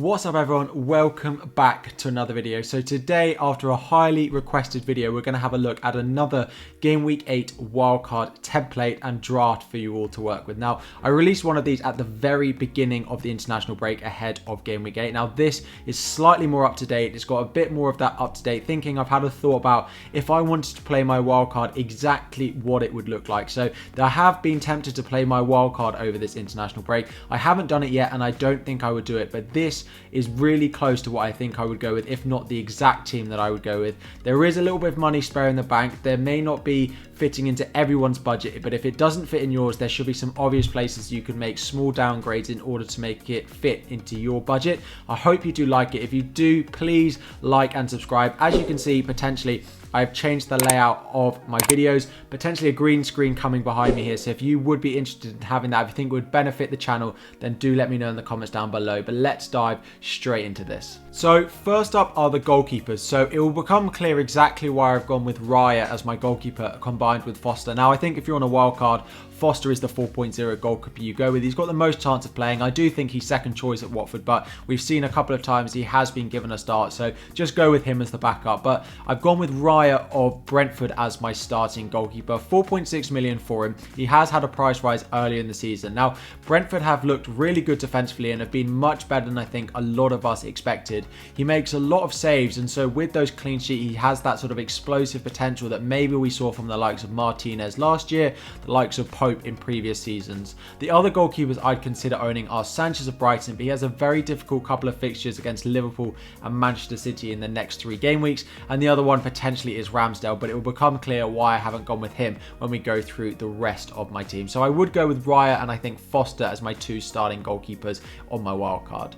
What's up everyone, welcome back to another video. So today, after a highly requested video, we're going to have a look at another Game Week 8 wildcard template and draft for you all to work with. Now, I released one of these at the very beginning of the international break ahead of Game Week 8. Now, this is slightly more up to date. It's got a bit more of that up to date thinking. I've had a thought about if I wanted to play my wildcard, exactly what it would look like. So I have been tempted to play my wildcard over this international break. I haven't done it yet and I don't think I would do it, but this is really close to what I think I would go with, if not the exact team that I would go with. There is a little bit of money spare in the bank. There may not be fitting into everyone's budget, but if it doesn't fit in yours, there should be some obvious places you can make small downgrades in order to make it fit into your budget. I hope you do like it. If you do, please like and subscribe. As you can see, potentially I've changed the layout of my videos, potentially a green screen coming behind me here. So if you would be interested in having that, if you think it would benefit the channel, then do let me know in the comments down below. But let's dive straight into this. So first up are the goalkeepers. So it will become clear exactly why I've gone with Raya as my goalkeeper combined with Foster. Now I think if you're on a wild card, Foster is the 4.0 goalkeeper you go with. He's got the most chance of playing. I do think he's second choice at Watford, but we've seen a couple of times he has been given a start, so just go with him as the backup. But I've gone with Raya of Brentford as my starting goalkeeper. 4.6 million for him. He has had a price rise earlier in the season. Now, Brentford have looked really good defensively and have been much better than I think a lot of us expected. He makes a lot of saves, and so with those clean sheets, he has that sort of explosive potential that maybe we saw from the likes of Martinez last year, the likes of Pope in previous seasons. The other goalkeepers I'd consider owning are Sanchez of Brighton, but he has a very difficult couple of fixtures against Liverpool and Manchester City in the next 3 game weeks, and the other one potentially is Ramsdale, but it will become clear why I haven't gone with him when we go through the rest of my team. So I would go with Raya and I think Foster as my 2 starting goalkeepers on my wildcard.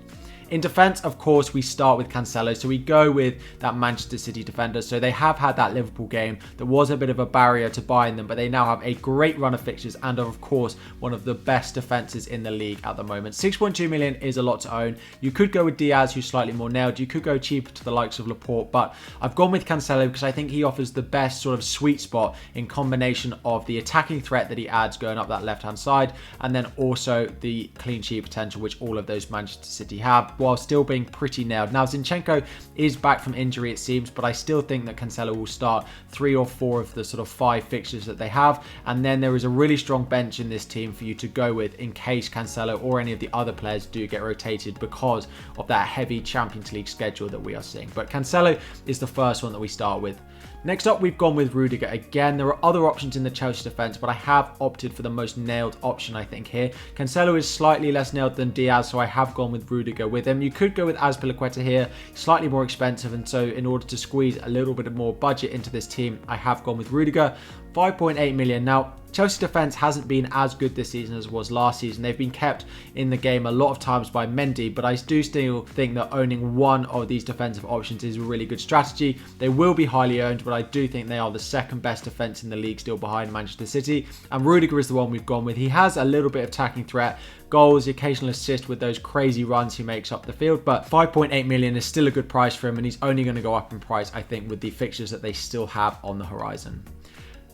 In defence, of course, we start with Cancelo. So we go with that Manchester City defender. So they have had that Liverpool game that was a bit of a barrier to buying them, but they now have a great run of fixtures and are, of course, one of the best defences in the league at the moment. 6.2 million is a lot to own. You could go with Diaz, who's slightly more nailed. You could go cheaper to the likes of Laporte, but I've gone with Cancelo because I think he offers the best sort of sweet spot in combination of the attacking threat that he adds going up that left-hand side, and then also the clean sheet potential, which all of those Manchester City have, while still being pretty nailed. Now, Zinchenko is back from injury, it seems, but I still think that Cancelo will start 3 or 4 of the sort of 5 fixtures that they have, and then there is a really strong bench in this team for you to go with in case Cancelo or any of the other players do get rotated because of that heavy Champions League schedule that we are seeing. But Cancelo is the first one that we start with. Next up, we've gone with Rudiger. Again, there are other options in the Chelsea defence, but I have opted for the most nailed option, I think, here. Cancelo is slightly less nailed than Diaz, so I have gone with Rudiger with him. You could go with Azpilicueta here, slightly more expensive, and so in order to squeeze a little bit more budget into this team, I have gone with Rudiger. 5.8 million. Now, Chelsea defence hasn't been as good this season as it was last season. They've been kept in the game a lot of times by Mendy, but I do still think that owning one of these defensive options is a really good strategy. They will be highly owned, but I do think they are the second best defence in the league, still behind Manchester City, and Rudiger is the one we've gone with. He has a little bit of attacking threat, goals, the occasional assist with those crazy runs he makes up the field, but 5.8 million is still a good price for him, and he's only going to go up in price, I think, with the fixtures that they still have on the horizon.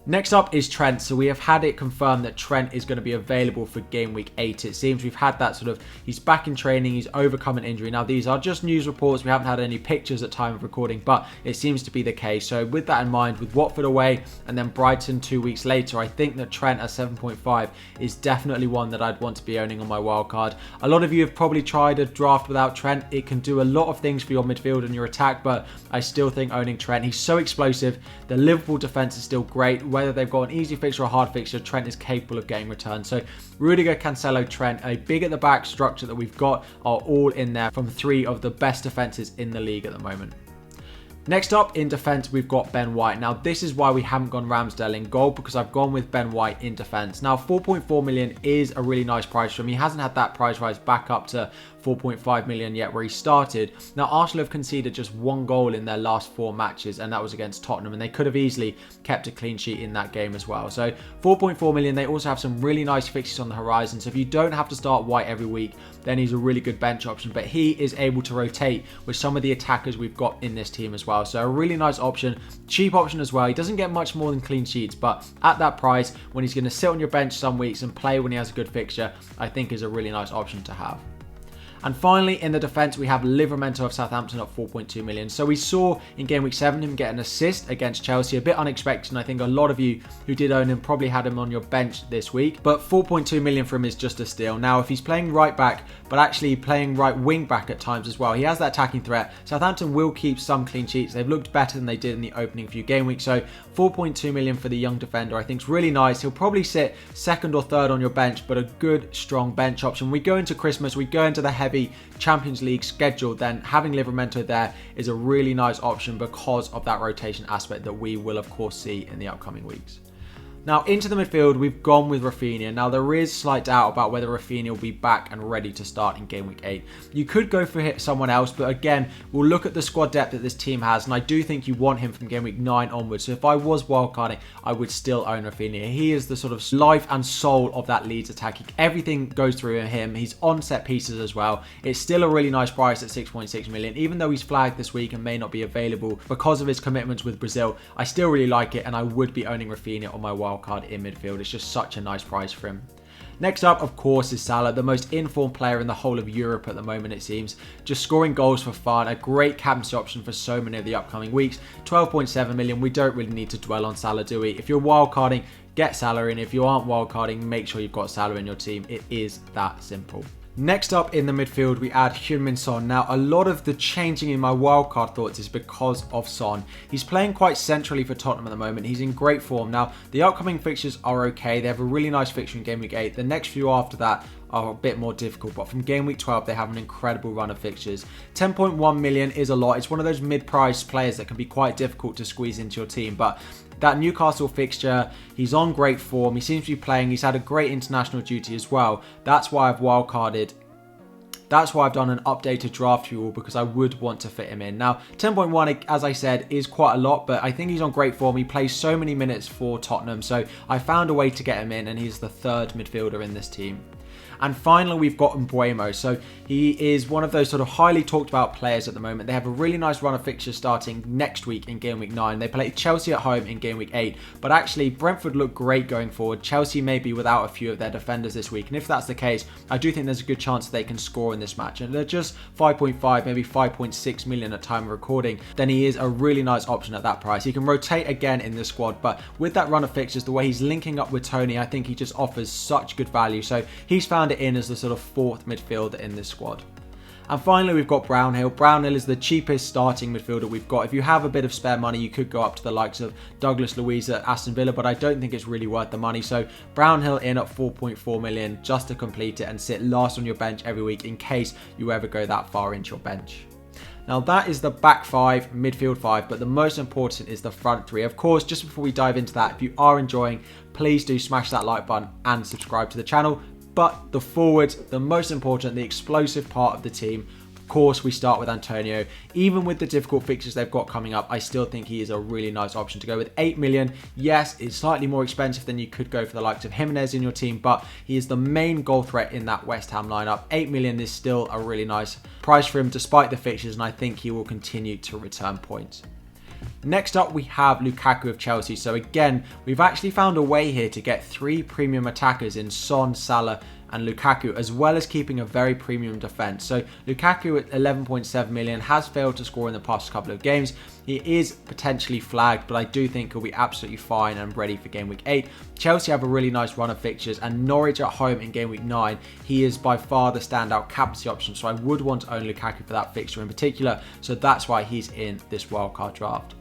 Next up is Trent. So we have had it confirmed that Trent is going to be available for Game Week 8. It seems we've had that sort of, he's back in training, he's overcome an injury. Now these are just news reports, we haven't had any pictures at time of recording, but it seems to be the case. So with that in mind, with Watford away and then Brighton 2 weeks later, I think that Trent at 7.5 is definitely one that I'd want to be owning on my wildcard. A lot of you have probably tried a draft without Trent. It can do a lot of things for your midfield and your attack, but I still think owning Trent, he's so explosive. The Liverpool defence is still great. Whether they've got an easy fixture or a hard fixture, Trent is capable of getting returns. So Rudiger, Cancelo, Trent, a big at the back structure that we've got are all in there from 3 of the best defences in the league at the moment. Next up in defence, we've got Ben White. Now, this is why we haven't gone Ramsdale in goal, because I've gone with Ben White in defence. Now, 4.4 million is a really nice price for him. He hasn't had that price rise back up to 4.5 million yet where he started. Now, Arsenal have conceded just 1 goal in their last 4 matches, and that was against Tottenham, and they could have easily kept a clean sheet in that game as well. So 4.4 million, they also have some really nice fixtures on the horizon. So if you don't have to start White every week, then he's a really good bench option, but he is able to rotate with some of the attackers we've got in this team as well. So a really nice option, cheap option as well. He doesn't get much more than clean sheets, but at that price, when he's going to sit on your bench some weeks and play when he has a good fixture, I think is a really nice option to have. And finally, in the defence, we have Livramento of Southampton at 4.2 million. So we saw in game week 7 him get an assist against Chelsea, a bit unexpected, and I think a lot of you who did own him probably had him on your bench this week. But 4.2 million for him is just a steal. Now, if he's playing right back, but actually playing right wing back at times as well, he has that attacking threat. Southampton will keep some clean sheets. They've looked better than they did in the opening few game weeks. So 4.2 million for the young defender, I think is really nice. He'll probably sit second or third on your bench, but a good, strong bench option. We go into Christmas, we go into the heavy Champions League schedule, then having Livramento there is a really nice option because of that rotation aspect that we will of course see in the upcoming weeks. Now, into the midfield, we've gone with Rafinha. Now, there is slight doubt about whether Rafinha will be back and ready to start in game week 8. You could go for someone else, but again, we'll look at the squad depth that this team has, and I do think you want him from game week 9 onwards. So if I was wildcarding, I would still own Rafinha. He is the sort of life and soul of that Leeds attack. Everything goes through him. He's on set pieces as well. It's still a really nice price at 6.6 million. Even though he's flagged this week and may not be available because of his commitments with Brazil, I still really like it, and I would be owning Rafinha on my wildcard in midfield. It's just such a nice price for him. Next up, of course, is Salah, the most informed player in the whole of Europe at the moment, it seems. Just scoring goals for fun, a great captaincy option for so many of the upcoming weeks. 12.7 million, we don't really need to dwell on Salah, do we? If you're wildcarding, get Salah in. If you aren't wildcarding, make sure you've got Salah in your team. It is that simple. Next up in the midfield, we add Heung-min Son. Now, a lot of the changing in my wildcard thoughts is because of Son. He's playing quite centrally for Tottenham at the moment. He's in great form. Now, the upcoming fixtures are okay. They have a really nice fixture in game week 8. The next few after that are a bit more difficult, but from game week 12 they have an incredible run of fixtures. 10.1 million is a lot. It's one of those mid-price players that can be quite difficult to squeeze into your team, but that Newcastle fixture, he's on great form. He seems to be playing. He's had a great international duty as well. That's why I've wildcarded. That's why I've done an updated draft fuel, because I would want to fit him in. Now, 10.1, as I said, is quite a lot, but I think he's on great form. He plays so many minutes for Tottenham, so I found a way to get him in, and he's the third midfielder in this team. And finally, we've got Mbeumo. So he is one of those sort of highly talked about players at the moment. They have a really nice run of fixtures starting next week in game week 9. They play Chelsea at home in game week 8. But actually, Brentford look great going forward. Chelsea may be without a few of their defenders this week. And if that's the case, I do think there's a good chance that they can score in this match. And they're just 5.5, maybe 5.6 million at time of recording. Then he is a really nice option at that price. He can rotate again in the squad. But with that run of fixtures, the way he's linking up with Tony, I think he just offers such good value. So he's found it in as the sort of fourth midfielder in this squad. And finally, we've got Brownhill. Brownhill is the cheapest starting midfielder we've got. If you have a bit of spare money, you could go up to the likes of Douglas Luiz at Aston Villa, but I don't think it's really worth the money. So Brownhill in at 4.4 million just to complete it and sit last on your bench every week in case you ever go that far into your bench. Now that is the back 5, midfield 5, but the most important is the front 3. Of course, just before we dive into that, if you are enjoying, please do smash that like button and subscribe to the channel. But the forwards, the most important, the explosive part of the team, of course, we start with Antonio. Even with the difficult fixtures they've got coming up, I still think he is a really nice option to go with. 8 million, yes, it's slightly more expensive than you could go for the likes of Jimenez in your team, but he is the main goal threat in that West Ham lineup. 8 million is still a really nice price for him despite the fixtures, and I think he will continue to return points. Next up, we have Lukaku of Chelsea. So again, we've actually found a way here to get 3 premium attackers in Son, Salah and Lukaku, as well as keeping a very premium defence. So Lukaku at 11.7 million has failed to score in the past couple of games. He is potentially flagged, but I do think he'll be absolutely fine and ready for game week 8. Chelsea have a really nice run of fixtures, and Norwich at home in game week 9. He is by far the standout captaincy option, so I would want to own Lukaku for that fixture in particular. So that's why he's in this wildcard draft.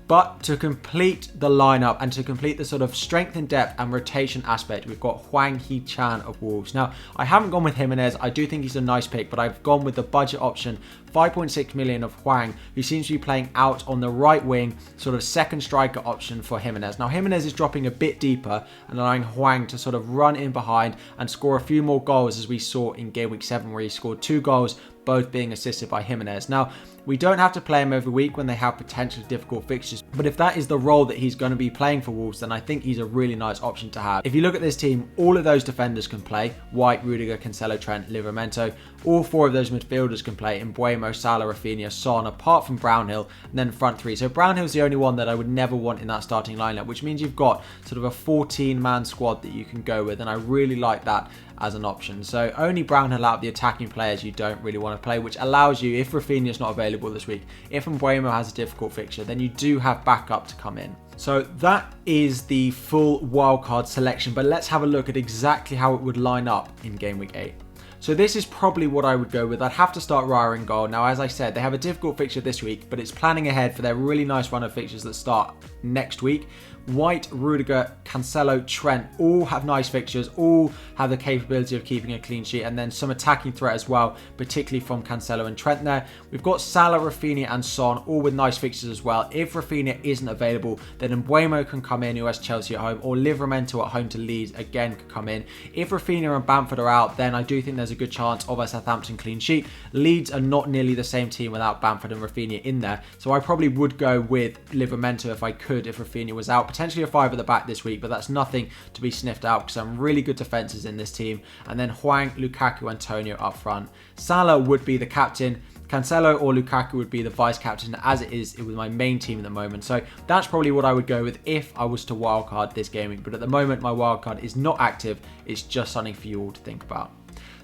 But to complete the lineup and to complete the sort of strength and depth and rotation aspect, we've got Hwang Hee-chan of Wolves. Now, I haven't gone with Jimenez. I do think he's a nice pick, but I've gone with the budget option, 5.6 million of Hwang, who seems to be playing out on the right wing, sort of second striker option for Jimenez. Now, Jimenez is dropping a bit deeper and allowing Hwang to sort of run in behind and score a few more goals, as we saw in game week 7, where he scored 2 goals, both being assisted by Jimenez. Now, We don't have to play him every week when they have potentially difficult fixtures, but if that is the role that he's going to be playing for Wolves, then I think he's a really nice option to have. If you look at this team, all of those defenders can play. White, Rudiger, Cancelo, Trent, Livramento. All 4 of those midfielders can play. Mbeumo, Salah, Rafinha, Son, apart from Brownhill, and then front 3. So Brownhill's the only one that I would never want in that starting lineup, which means you've got sort of a 14-man squad that you can go with, and I really like that as an option. So only Brownhill out of the attacking players you don't really want to play, which allows you, if Rafinha's not available this week, if Mbeumo has a difficult fixture, then you do have backup to come in. So that is the full wildcard selection, but let's have a look at exactly how it would line up in game week 8. So this is probably what I would go with. I'd have to start Raya in goal. Now, as I said, they have a difficult fixture this week, but it's planning ahead for their really nice run of fixtures that start next week. White, Rudiger, Cancelo, Trent all have nice fixtures, all have the capability of keeping a clean sheet, and then some attacking threat as well, particularly from Cancelo and Trent there. We've got Salah, Rafinha and Son, all with nice fixtures as well. If Rafinha isn't available, then Mbeumo can come in, who has Chelsea at home, or Livramento at home to Leeds, again, could come in. If Rafinha and Bamford are out, then I do think there's a good chance of a Southampton clean sheet. Leeds are not nearly the same team without Bamford and Rafinha in there, so I probably would go with Livramento if I could, if Rafinha was out. Potentially a 5 at the back this week, but that's nothing to be sniffed out because some really good defenses in this team. And then Hwang, Lukaku, Antonio up front. Salah would be the captain. Cancelo or Lukaku would be the vice captain, as it is with my main team at the moment. So that's probably what I would go with if I was to wildcard this game week. But at the moment, my wildcard is not active. It's just something for you all to think about.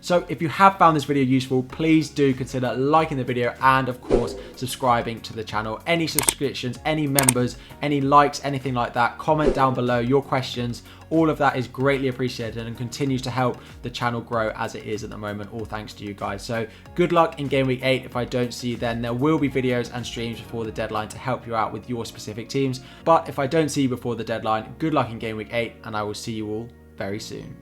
So if you have found this video useful, please do consider liking the video and, of course, subscribing to the channel. Any subscriptions, any members, any likes, anything like that, comment down below your questions. All of that is greatly appreciated and continues to help the channel grow as it is at the moment, all thanks to you guys. So good luck in game week 8. If I don't see you then, there will be videos and streams before the deadline to help you out with your specific teams. But if I don't see you before the deadline, good luck in game week 8, and I will see you all very soon.